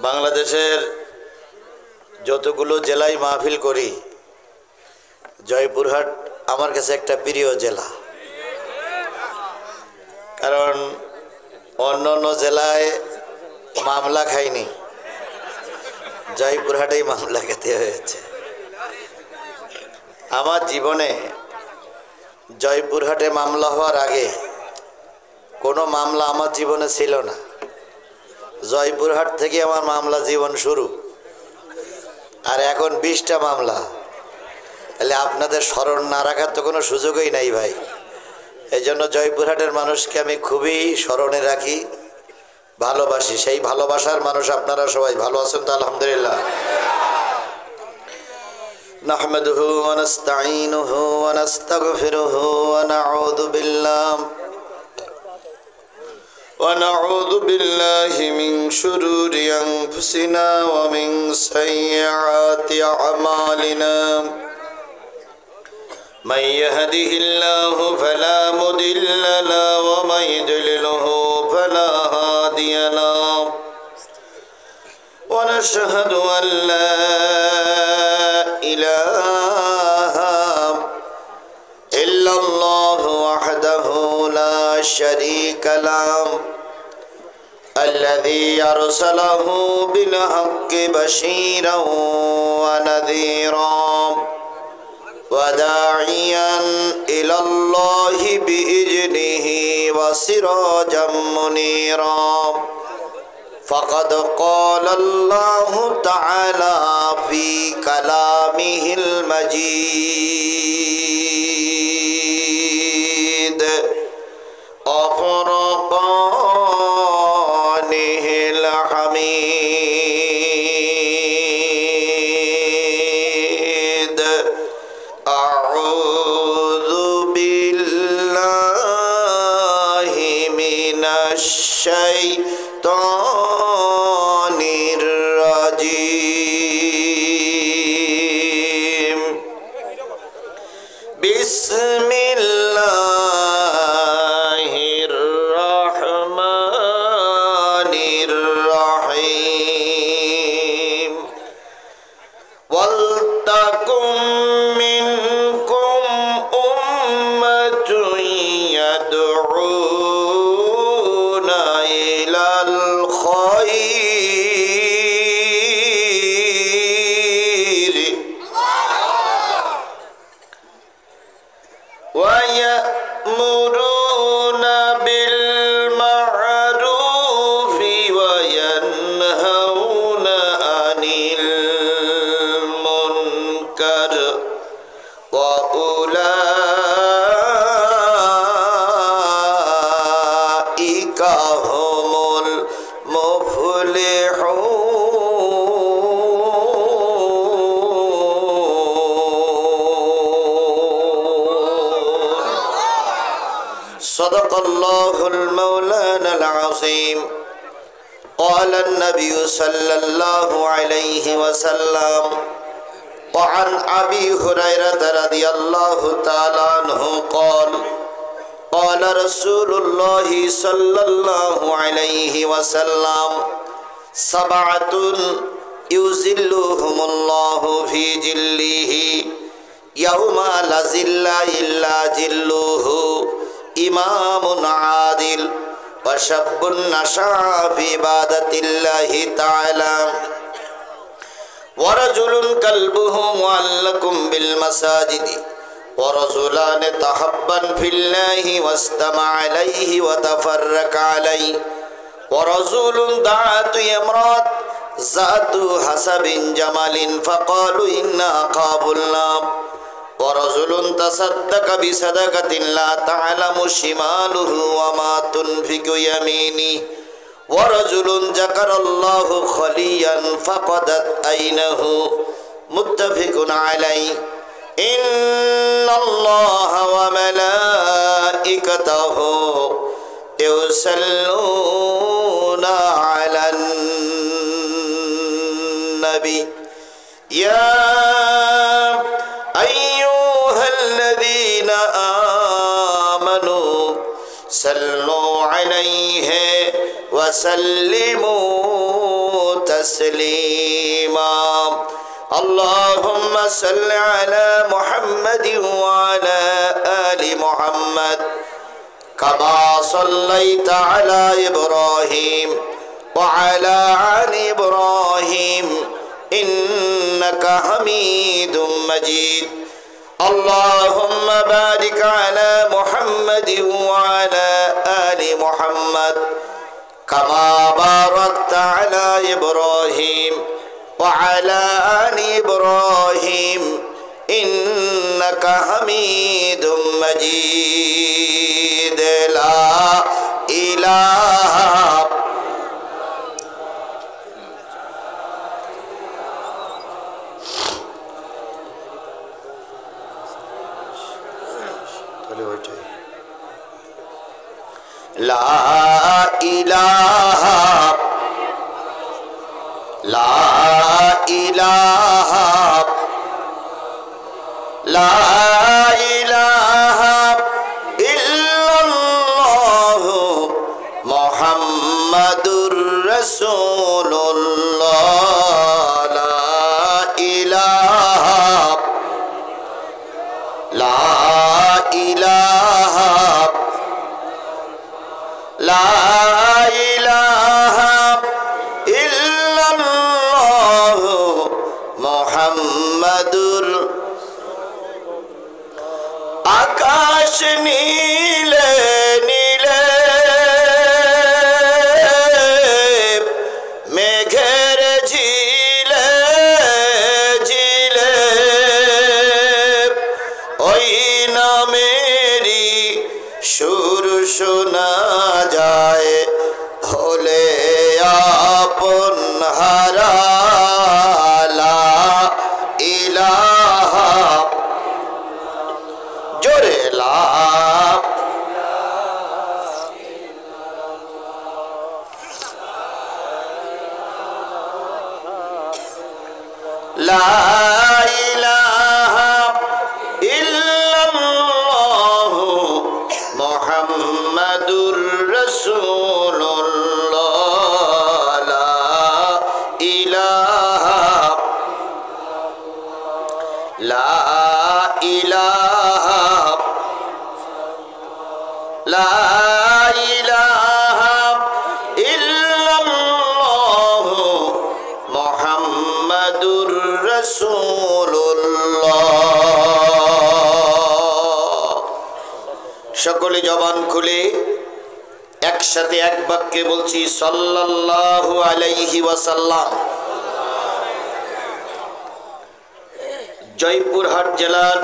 বাংলাদেশের যতগুলো জেলায় মাহফিল করি, জয়পুরহাট আমার কাছে একটা প্রিয় জেলা। কারণ অন্য অন্য জেলায় মামলা খাইনি, জয়পুরহাটেই মামলা খেতে হয়েছে। আমার জীবনে জয়পুরহাটে মামলা হওয়ার আগে কোনো মামলা আমার জীবনে ছিল না। জয়পুরহাট থেকে আমার মামলা জীবন শুরু, আর এখন 20টা মামলা। তাহলে আপনাদের স্মরণ না রাখার তো কোনো সুযোগই নাই ভাই। এই জন্য জয়পুরহাটের মানুষকে আমি খুবই স্মরণে রাখি, ভালোবাসি। সেই ভালোবাসার মানুষ আপনারা সবাই ভালো আছেন তো? আলহামদুলিল্লাহ। নাহমাদুহু ওয়া নাস্তাঈনুহু ওয়া নাস্তাগফিরুহু ওয়া نعوذ بالله من شرور أنفسنا ومن سيئات أعمالنا. من يهده الله فلا مضل له ومن يضلله فلا هادي له. ونشهد أن لا إله إلا الله وحده لا شريك له الذي أرسله بالحق بشيرا ونذيرا وداعيا إلى الله بإذنه وسراجا منيرا. فقد قال الله تعالى في كلامه المجيد وفرقانه الحميد. أعوذ بالله من الشيطان الرجيم. بسم الله الرحمن الرحيم. ولتكن منكم أمة يدعون إلى الخير ويأمرون بالمعروف وينهون عن المنكر وأولئك هم المفلحون. صدق الله المولانا العظيم. قال النبي صلى الله عليه وسلم وعن أبي هريرة رضي الله تعالى عنه قال قال رسول الله صلى الله عليه وسلم سبعة يظلهم الله في ظله يوم لا ظل إلا ظله إمام عادل وشاب نشأ في عبادة الله تعالى ورجل قلبه معلق بالمساجد ورجلان تحبا في الله واستمع عليه وتفرق عليه ورجل دعت امرأة ذات حسب جمال فقالوا إنا أخاف الله ورجل تصدق بصدقة لا تعلم شماله وما تنفق يمينه ورجل ذكر الله خليا فقدت عينه. متفق عليه. إن الله وملائكته يصلون على النبي يا أيها الذين آمنوا صلوا عليه وسلموا تسليما اللهم صل على محمد وعلى آل محمد كما صليت على إبراهيم وعلى آل إبراهيم إنك حميد مجيد اللهم بارك على محمد وعلى آل محمد كما باركت على إبراهيم وعلى آل إبراهيم إنك حميد مجيد لا إله لا إله لا إله لا إله إلا الله محمد رسول الله لا إله لا إله لا إله إلا الله محمد আকাশ নীলে নীলে মেঘের ঝিলে ঝিলে ওই নামেরই সুর শোনা যায় হলে আপন হারা লা ইলাহা জোরে লা লা ইলাহা ইল্লাল্লাহ মুহাম্মাদুর রাসূলুল্লাহ লা ইলাহা লা ইলাহা লা ইলাহা ইল্লাল্লাহ মুহাম্মাদুর রাসূলুল্লাহ সকলে জবান খুলে একসাথে এক বাক্যে বলছি সাল্লাল্লাহু আলাইহি ওয়াসাল্লাম। জয়পুরহাট জেলার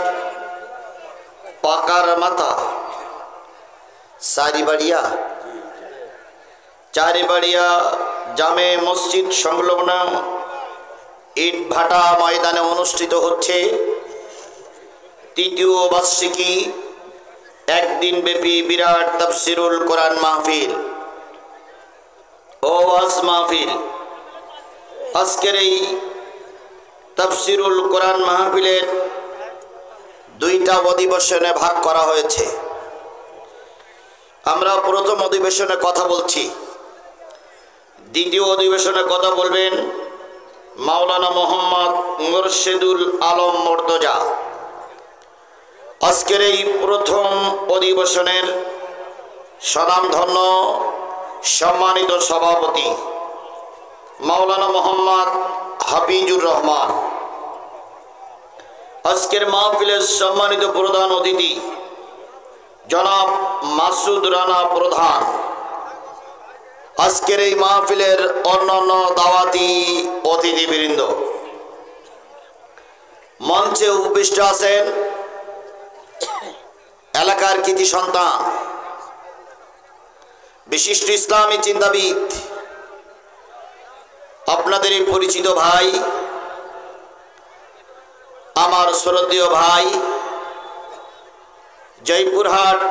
পাকার মাথা চারিবাড়িয়া জামে মসজিদ সংলগ্ন ইট ভাটা ময়দানে অনুষ্ঠিত হচ্ছে তৃতীয় বার্ষিকী একদিন ব্যাপী বিরাট তাফসিরুল কোরআন মাহফিল ও ওয়াজ মাহফিল। আজকের এই তাফসিরুল কোরআন মাহফিলের দুইটা অধিবেশনে ভাগ করা হয়েছে। আমরা প্রথম অধিবেশনে কথা বলছি, দ্বিতীয় অধিবেশনে কথা বলবেন মাওলানা মোহাম্মদ মুর্শিদুল আলম মুর্তজা। আজকের এই প্রথম অধিবেশনের স্বনামধন্য সম্মানিত সভাপতি মাওলানা মোহাম্মদ হাফিজুর রহমান। আজকের মাহফিলের সম্মানিত প্রধান অতিথি জনাব মাসুদ রানা প্রধান। আজকের এই মাহফিলের অন্যান্য দাওয়াতি অতিথিবৃন্দ, মঞ্চে উপবিষ্ট আছেন এলাকার কৃতি সন্তান, বিশিষ্ট ইসলামী চিন্তাবিদ, আপনাদেরই পরিচিত ভাই, আমার শ্রদ্ধেয় ভাই, জয়পুরহাট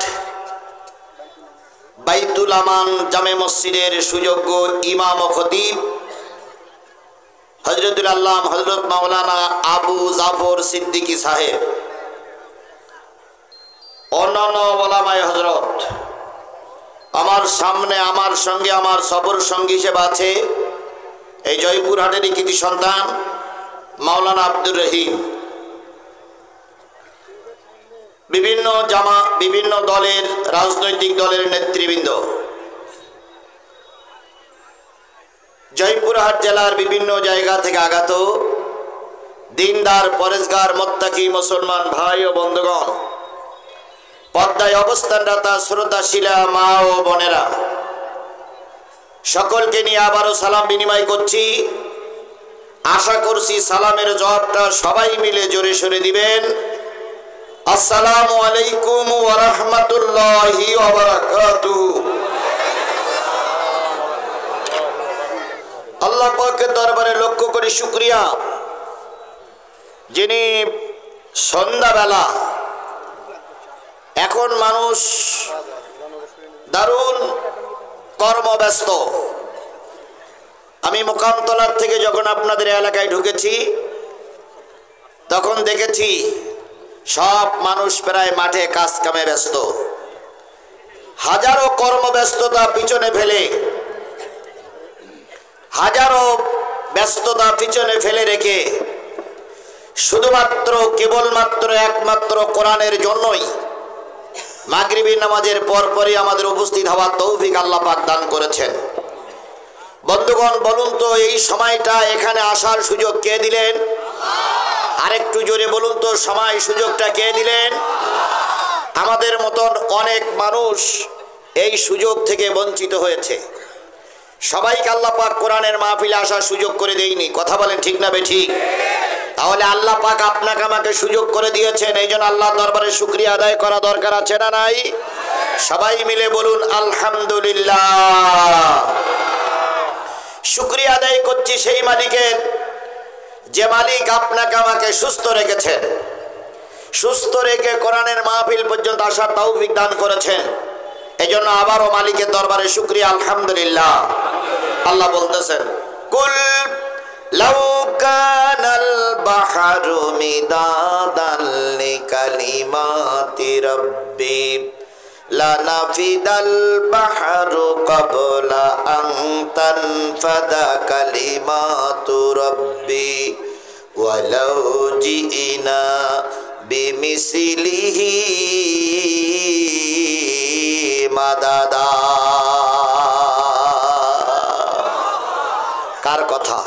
বাইতুল আমান জামে মসজিদের সুযোগ্য ইমাম ও খতিব হযরতুল আল্লামা হযরত মাওলানা আবু জাফর সিদ্দিকী সাহেব, অন্যান্য ওলামায়ে হযরত, আমার সামনে আমার সঙ্গে আমার সফর সঙ্গী হিসেবে আছে এই জয়পুরহাটেরই কৃতি সন্তান মাওলানা আব্দুর রহিম বিভিন্ন দলের রাজনৈতিক দলের নেতৃবৃন্দ, জয়পুরহাট জেলার বিভিন্ন জায়গা থেকে আগত দিনদার পরেশগার মোত্তাকি মুসলমান ভাই ও বন্ধুগণ, পর্দায় অবস্থানরত শ্রদ্ধাশীলা মা ও বোনেরা, সকলকে নিয়ে আবারও সালাম বিনিময় করছি। আশা করছি সালামের জবাবটা সবাই মিলে জোরে সরে দিবেন। আসসালামু আলাইকুম ওয়া রাহমাতুল্লাহি ওয়া বারাকাতুহু। আল্লাহ পাকের দরবারে লক্ষ্য করে শুকরিয়া, যিনি সন্ধ্যাবেলা, এখন মানুষ দারুণ কর্মব্যস্ত। আমি মোকামতলার থেকে যখন আপনাদের এলাকায় ঢুকেছি তখন দেখেছি সব মানুষ প্রায় মাঠে কাজ কামে ব্যস্ত। হাজারো কর্মব্যস্ততা পিছনে ফেলে, হাজারো ব্যস্ততা পিছনে ফেলে রেখে শুধুমাত্র কেবলমাত্র একমাত্র কোরআনের জন্যই মাগরিবি নামাজের পরপরই আমাদের উপস্থিত হওয়ার তৌফিক আল্লাহ পাক দান করেছেন। বন্ধুগণ, বলুন তো এই সময়টা এখানে আসার সুযোগ কে দিলেন? আরেকটু জোরে বলুন তো, সময় সুযোগটা কে দিলেন? আমাদের মতন অনেক মানুষ এই সুযোগ থেকে বঞ্চিত হয়েছে। সবাইকে আল্লাহ পাক কোরআনের মাহফিলে আসার সুযোগ করে দেয়নি। কথা বলেন ঠিক না বেঠিক? তাহলে আল্লাহ পাক আপনাকে আমাকে সুযোগ করে দিয়েছেন, এই জন্য আল্লাহর দরবারে শুকরিয়া আদায় করা দরকার আছে না নাই? সবাই মিলে বলুন আলহামদুলিল্লাহ। শুকরিয়া আদায় করছি সেই মালিকের, যে মালিক আপনাকে আমাকে সুস্থ রেখেছেন, সুস্থ রেখে কোরআনের মাহফিল পর্যন্ত আসার তৌফিক দান করেছেন। এজন্য আবারও মালিকের দরবারে শুকরিয়া, আলহামদুলিল্লাহ। আল্লাহ বলতেছেন, কুল লাউ কানাল বাহরু মিদাদান লিকালিমাতি রাব্বি লানাফিদাল বাহরু ক্বাবলা আন তানফাদা কালিমাতু রাব্বি ওয়ালাউ জিনা বিমিসলিহি মাদাদা। কার কথা?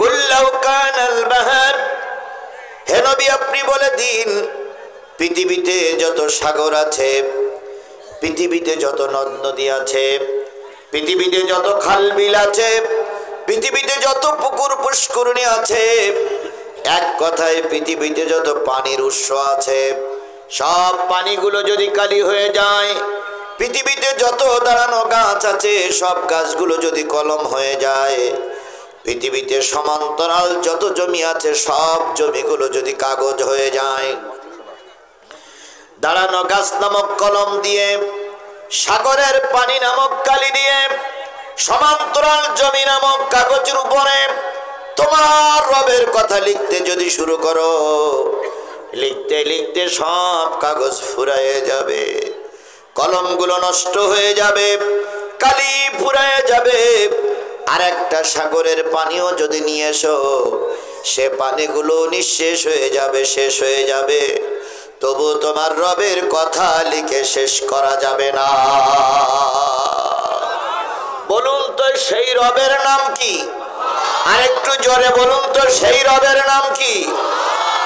কুল্লাউ কানাল বাহর, হে নবী আপনি বলে দিন, পৃথিবীতে যত সাগর আছে, পৃথিবীতে যত নদ নদী আছে, পৃথিবীতে যত খাল বিল আছে, পৃথিবীতে যত পুকুর পুষ্করিণী আছে, এক কথায় পৃথিবীতে যত পানির উৎস আছে, সব পানিগুলো যদি কালি হয়ে যায়, পৃথিবীতে যত দাঁড়ানো গাছ আছে সব গাছগুলো যদি কলম হয়ে যায়, পৃথিবীতে সমান্তরাল যত জমি আছে সব জমিগুলো যদি কাগজ হয়ে যায়, দাঁড়ানো গাছ নামক কলম দিয়ে, সাগরের পানি নামক কালি দিয়ে, সমান্তরাল জমি নামক কাগজের উপরে তোমার রবের কথা লিখতে যদি শুরু করো, লিখতে লিখতে সব কাগজ ফুরায়ে যাবে, কলমগুলো নষ্ট হয়ে যাবে, কালি ফুরায়ে যাবে। আর একটা সাগরের পানিও যদি নিয়ে এসো, সে পানিগুলো নিঃশেষ হয়ে যাবে, শেষ হয়ে যাবে, তবু তোমার রবের কথা লিখে শেষ করা যাবে না। বলুন তো সেই রবের নাম কি? আরেকটু জোরে বলুন তো সেই রবের নাম কি?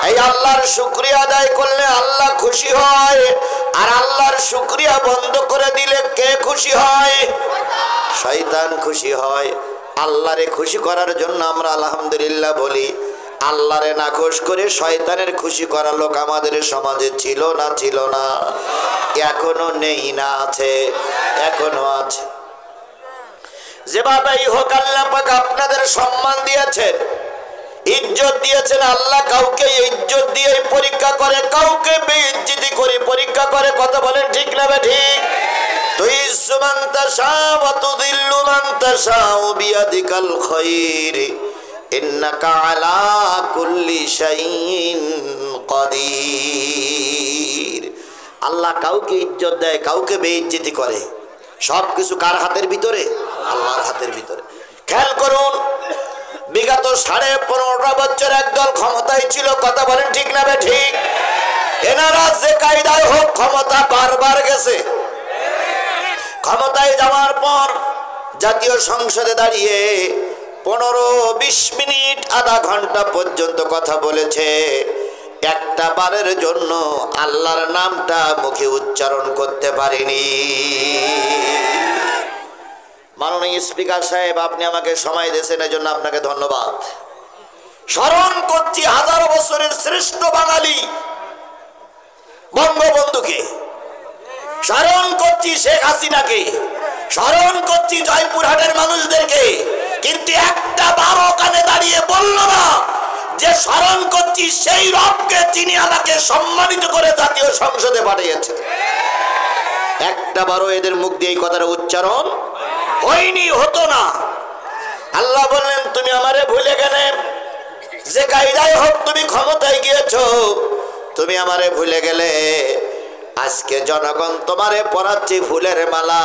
এই আল্লাহর শুকরিয়া আদায় করলে আল্লাহ খুশি হয়, আর আল্লাহর শুকরিয়া বন্ধ করে দিলে কে খুশি হয়? শয়তান খুশি হয়। আল্লাহরে খুশি করার জন্য আমরা আলহামদুলিল্লাহ বলি, আল্লাহরে নাখোশ করে শয়তানের খুশি করা লোক আমাদের সমাজে ছিল না? ছিল না? এখনো নেই না? আছে, এখনো আছে। যেভাবেই হোক আল্লাহ পাক আপনাদের সম্মান দিয়েছেন, ইজ্জত দিয়েছেন। আল্লাহ কাউকে ইজ্জত দিয়ে পরীক্ষা করে, কাউকে বেইজ্জতি করে পরীক্ষা করে। কথা বলেন ঠিক না ঠিক? তুইজ্জু মান তাশাউ ওয়া তুযিল্লু মান তাশাউ বিয়াদিকাল খায়র ইন্নাকা আলা কুল্লি শাইইন কাদির। আল্লাহ কাউকে ইজ্জত দেয়, কাউকে বেইজ্জতি করে। সব কিছু কার হাতের ভিতরে? আল্লাহর হাতের ভিতরে। খেয়াল করুন, বিগত 15.5 বছর একদল ক্ষমতায় ছিল, কথা বলেন ঠিক না বে ঠিক? এনারা যে কায়দায় হোক ক্ষমতা বারবার গেছে। ক্ষমতায় যাওয়ার পর জাতীয় সংসদে দাঁড়িয়ে 15-20 মিনিট, আধা ঘন্টা পর্যন্ত কথা বলেছে। একটা বারের জন্য আল্লাহর নামটা মুখে উচ্চারণ করতে পারিনি। মাননীয় স্পিকার সাহেব, আপনি আমাকে সময় দিয়েছেন, এজন্য আপনাকে ধন্যবাদ। স্মরণ করছি হাজারো বছরের শ্রেষ্ঠ বাঙালি বঙ্গবন্ধুকে, স্মরণ করছি শেখ হাসিনাকে, স্মরণ করছি জয়পুরহাটের মানুষদেরকে, কিন্তু একটা বারো কানে দাঁড়িয়ে বলল না যে স্মরণ করছি সেই রবকে, যিনি আমাকে সম্মানিত করে জাতীয় সংসদে পাঠিয়েছে। একটা বারো এদের মুখ দিয়ে এই কথাটা উচ্চারণ হয়নি, হতো না। আল্লাহ বললেন, তুমি আমারে ভুলে গেলে, যে কায়দায় হোক তুমি ক্ষমতায় গিয়েছো, তুমি আমারে ভুলে গেলে। আজকে জনগণ তোমারে পরাচ্ছি ফুলের মালা,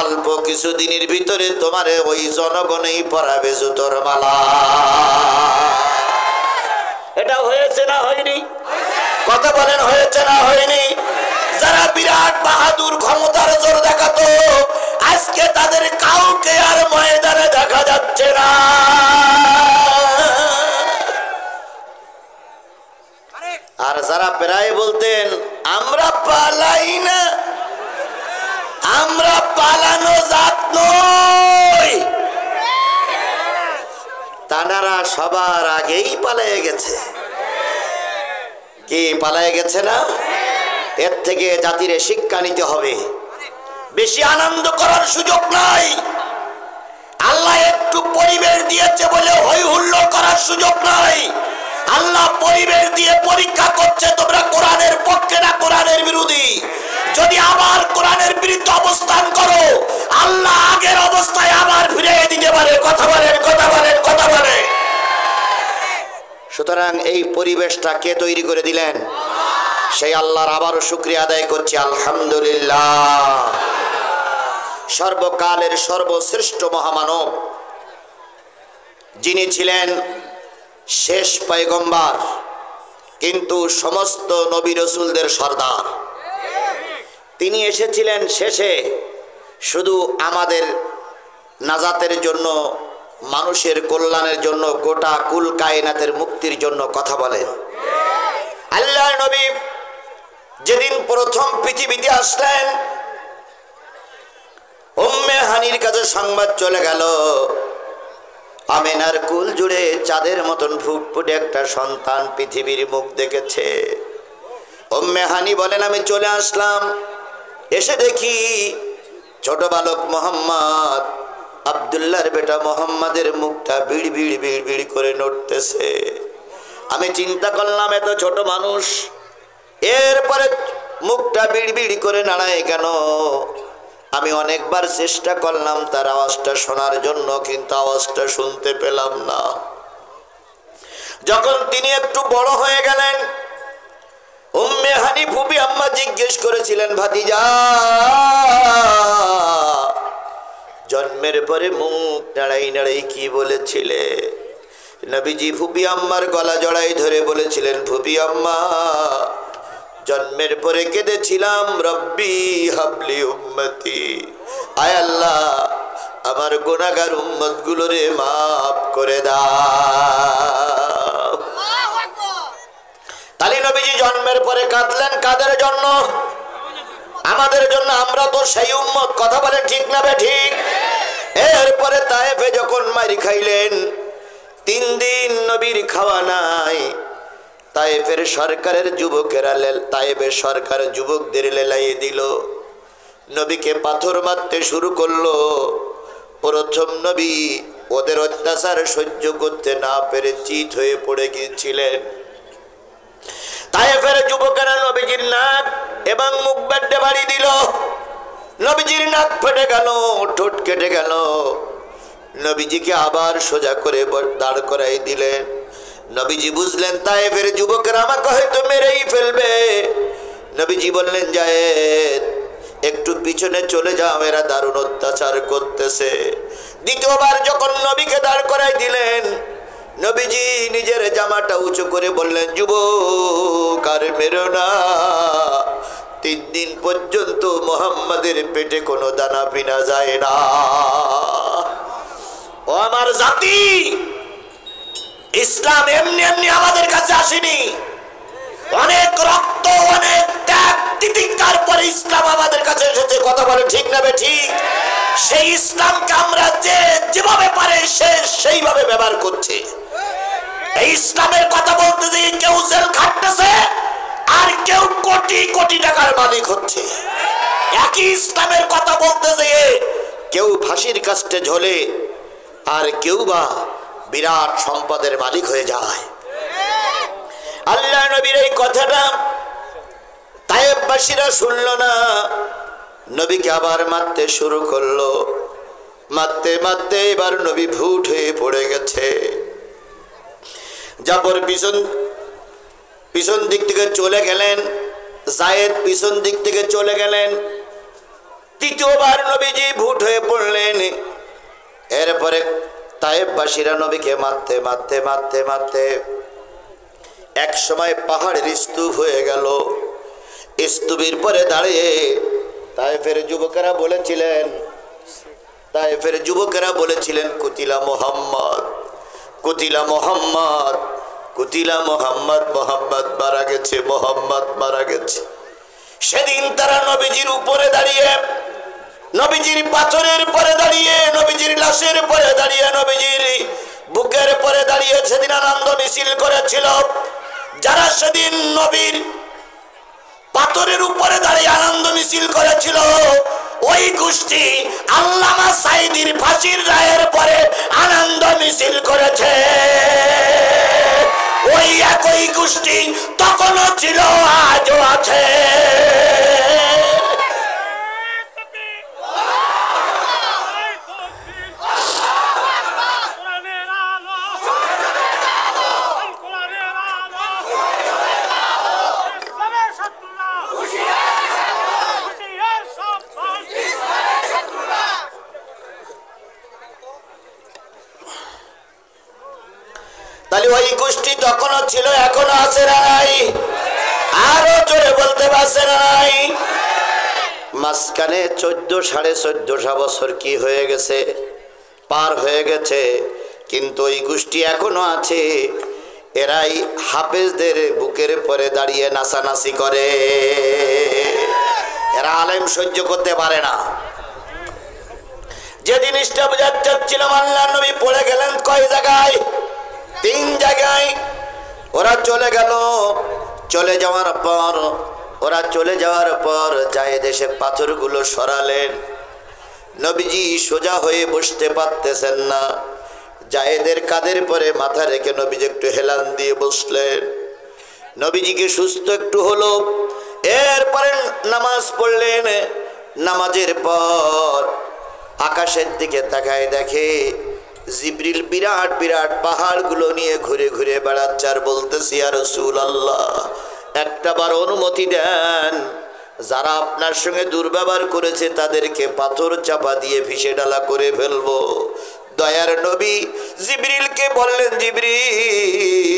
অল্প কিছু দিনের ভিতরে তোমারে ওই জনগণই পরাবে জুতোর মালা। এটা হয়েছে না হয়নি? কথা বলেন, হয়েছে না হয়নি? যারা বিরাট বাহাদুর ক্ষমতার জোর দেখাতো, আজকে তাদের কাউকে আর ময়দানে দেখা যাচ্ছে না। আর যারা প্রায় বলতেন আমরা পালাই না, আমরা পালানো জাত নই, তানারা সবার আগেই পালিয়ে গেছে। কি পালিয়ে গেছে না? এর থেকে জাতির শিক্ষা নিতে হবে। বেশি আনন্দ করার সুযোগ নাই। আল্লাহ একটু পরিবেশ দিয়েছে বলে হই হুল্লোড় করার সুযোগ নাই। আল্লাহ পরিবেশ দিয়ে পরীক্ষা করছে, তোমরা কোরআনের পক্ষে না কোরআনের বিরোধী। যদি আবার কোরআনের বিরুদ্ধে অবস্থান করো, আল্লাহ আগের অবস্থায় আবার ফিরিয়ে দিতে পারে। কথা বলেন, কথা বলেন, কথা বলেন। সুতরাং এই পরিবেশটা কে তৈরি করে দিলেন? সেই আল্লাহর আবারও শুকরিয়া আদায় করছি, আলহামদুলিল্লাহ। সর্বকালের সর্বশ্রেষ্ঠ মহামানব, যিনি ছিলেন শেষ পয়গম্বর, কিন্তু সমস্ত নবী রাসূলদের সর্দার। তিনি এসেছিলেন শেষে শুধু আমাদের নাজাতের জন্য, মানুষের কল্যাণের জন্য, গোটা কুল কায়নাতের মুক্তির জন্য। কথা বলেন। আল্লাহর নবী যেদিন প্রথম পৃথিবীতে আসলেন, উম্মে হানির কাছে সংবাদ চলে গেল, আমিনার কুল জুড়ে চাঁদের মতন ফুটফুটে একটা সন্তান পৃথিবীর মুখ দেখেছে। উম্মে হানি বলেন, আমি চলে আসলাম, এসে দেখি ছোট বালক মোহাম্মদ, আব্দুল্লাহর বেটা মোহাম্মদের মুখটা বিড় বিড় বিড় বিড় করে নড়তেছে। আমি চিন্তা করলাম, এত ছোট মানুষ, এরপরে মুখটা বিড় বিড় করে নাড়ায় কেন? আমি অনেকবার চেষ্টা করলাম তার আওয়াজটা শোনার জন্য, কিন্তু আওয়াজটা শুনতে পেলাম না। যখন তিনি একটু বড় হয়ে গেলেন, উম্মে হানি ফুপি আম্মা জিজ্ঞেস করেছিলেন, ভাতিজা, জন্মের পরে মুখ নাড়াই নাড়াই কি বলেছিলে? নবীজি ফুপি আম্মার গলা জড়াই ধরে বলেছিলেন, ফুপি আম্মা, জন্মের পরে কেঁদেছিলাম, রব্বি হাবলি উম্মতি, আয় আল্লাহ আমার গুনাহগার উম্মত গুলোরে মাফ করে দাও। তালি নবীজি জন্মের পরে কাঁদলেন কাদের জন্য? আমাদের জন্য। আমরা তো সেই উম্মত। কথা বলে ঠিক না বে ঠিক? এরপরে তায়েফে যখন মারি খাইলেন, 3 দিন নবীর খাওয়া নাই। তায়েফের সরকারের যুবকেরা, তায়েফের সরকার যুবকদের লেলাইয়ে দিল, নবীকে পাথর মারতে শুরু করলো। প্রথম নবী ওদের অত্যাচার সহ্য করতে না পেরে চিত হয়ে পড়ে গিয়েছিলেন। তায়েফের যুবকেরা নবীজির নাক এবং মুখ বেঁধে বাড়ি দিল। নবীজির নাক ফেটে গেল, ঠোঁট কেটে গেল। নবীজিকে আবার সোজা করে দাঁড় করাই দিলেন। নবীজি বুঝলেন তায়েফের যুবকেরা আমাকে হয়তো মেরেই ফেলবে। নবীজি বললেন, যায়েদ, একটু পিছনে চলে যাও, এরা দারুণ অত্যাচার করতেছে। দ্বিতীয়বার যখন নবীকে দাঁড় করাই দিলেন, নবীজি নিজের জামাটা উঁচু করে বললেন, যুবক আর মেরো না, 3 দিন পর্যন্ত মুহাম্মাদের পেটে কোনো দানা পিনা যায় না। ও আমার জাতি, ইসলাম এমনি এমনি আমাদের কাছে আসেনি। অনেক রক্ত, অনেক ত্যাগ তিতিক্ষার পরে ইসলাম আমাদের কাছে এসেছে। কথা বলে ঠিক না ঠিক? সেই ইসলামকে আমরা যেভাবে পারে সেইভাবে ব্যবহার করছে। এই ইসলামের কথা বলতে যে কেউ জেল খাটতেছে আর কেউ কোটি কোটি টাকার মালিক হচ্ছে। একই ইসলামের কথা বলতে যে কেউ ফাঁসির কাস্টে ঝোলে আর কেউ বা বিরাট সম্পদের মালিক হয়ে যায়। আল্লাহ নবীর এই কথাটা তায়েববাসীরা শুনল না, নবীকে আবার মারতে শুরু করলো। মারতে মারতে এবার নবী ভুট হয়ে পড়ে গেছে। জাফর পিছন দিক থেকে চলে গেলেন, যায়েদ পিছন দিক থেকে চলে গেলেন। তৃতীয়বার নবীজি ভুট হয়ে পড়লেন। এরপরে তায়েববাসীরা নবীকে মারতে মারতে মারতে মারতে এক সময় পাহাড়ের স্তূপ হয়ে গেল। স্তূপের পরে দাঁড়িয়ে তায়েফের যুবকেরা বলেছিলেন কুতিলা মুহাম্মদ, কুতিলা মুহাম্মদ, কুতিলা মুহাম্মদ, মুহাম্মদ মারা গেছে, মুহাম্মদ মারা গেছে। সেদিন তারা নবীজির উপরে দাঁড়িয়ে, নবীজির পাথরের পরে দাঁড়িয়ে, নবীজির লাশের পরে দাঁড়িয়ে, নবীজির বুকের পরে দাঁড়িয়ে সেদিন আনন্দ মিছিল করেছিল। যারা সেদিন নবীর পাথরের উপরে দাঁড়িয়ে আনন্দ মিছিল করেছিল, ওই গোষ্ঠী আল্লামা সাঈদীর ফাঁসির রায়ের পরে আনন্দ মিছিল করেছে। ওই একই গোষ্ঠী তখনও ছিল, আজও আছে। তাহলে ওই গোষ্ঠী তখনও ছিল, এখনো আছে না নাই? আরো জোরে বলতে পারছে না নাই? মাঝখানে 14,500 বছর কি হয়ে গেছে, পার হয়ে গেছে, কিন্তু ওই গোষ্ঠী এখনো আছে। এরাই হাফেজদের বুকের পরে দাঁড়িয়ে নাচানাচি করে। এরা আলেম সহ্য করতে পারে না। যে জিনিসটা বোঝাতে চাচ্ছিলাম, আল্লাহ নবী পড়ে গেলেন কয় জায়গায়? 3 জায়গায়। ওরা চলে গেল। চলে যাওয়ার পর যায় দেশে পাথরগুলো সরালেন। নবীজি সোজা হয়ে বসতে পারতেছেন না। জায়েদের কাঁধের পরে মাথা রেখে নবীজি একটু হেলান দিয়ে বসলেন। নবীজিকে সুস্থ একটু হলো। এরপরে নামাজ পড়লেন। নামাজের পর আকাশের দিকে তাকায়, দেখে জিবরিল বিরাট বিরাট পাহাড়গুলো নিয়ে ঘুরে ঘুরে বেড়াচ্ছে আর বলতেছে, ইয়া রাসূলুল্লাহ, একটাবার অনুমতি দেন, যারা আপনার সঙ্গে দুর্ব্যবহার করেছে তাদেরকে পাথর চাপা দিয়ে ভিসে ডালা করে ফেলবো। দয়ার নবী জিবরিলকে বললেন, জিবরিল,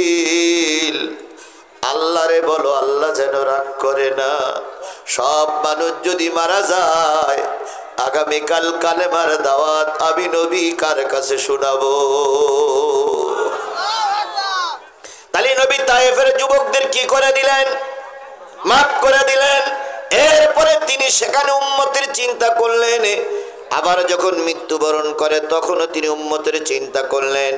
আল্লাহরে বলো আল্লাহ যেন রাগ করে না। সব মানুষ যদি মারা যায়, আগামীকাল কালেমার দাওয়াত আমি নবী কার কাছে শোনাবো? তাহলে নবী তায়েফের যুবকদের কি করে দিলেন? মাফ করে দিলেন। এরপরে তিনি সেখানে উম্মতের চিন্তা করলেন। আবার যখন মৃত্যুবরণ করে তখনও তিনি উম্মতের চিন্তা করলেন।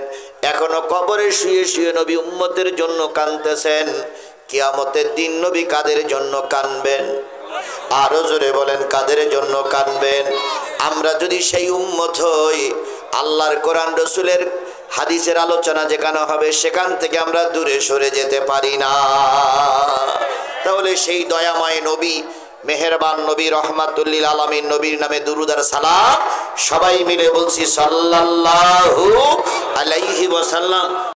এখনো কবরে শুয়ে শুয়ে নবী উম্মতের জন্য কাঁদতেছেন। কিয়ামতের দিন নবী কাদের জন্য কাঁদবেন? আরো জোরে বলেন, কাদের জন্য কাঁদবেন? আমরা যদি সেই উম্মত হই, আল্লাহর কোরআন রসুলের হাদিসের আলোচনা যেখানে হবে সেখান থেকে আমরা দূরে সরে যেতে পারি না। তাহলে সেই দয়াময় নবী, মেহেরবান নবী, রহমাতুল লিল আলামিন নবীর নামে দুরূদ আর সালাম সবাই মিলে বলছি সাল্লাল্লাহু আলাইহি ওয়াসাল্লাম।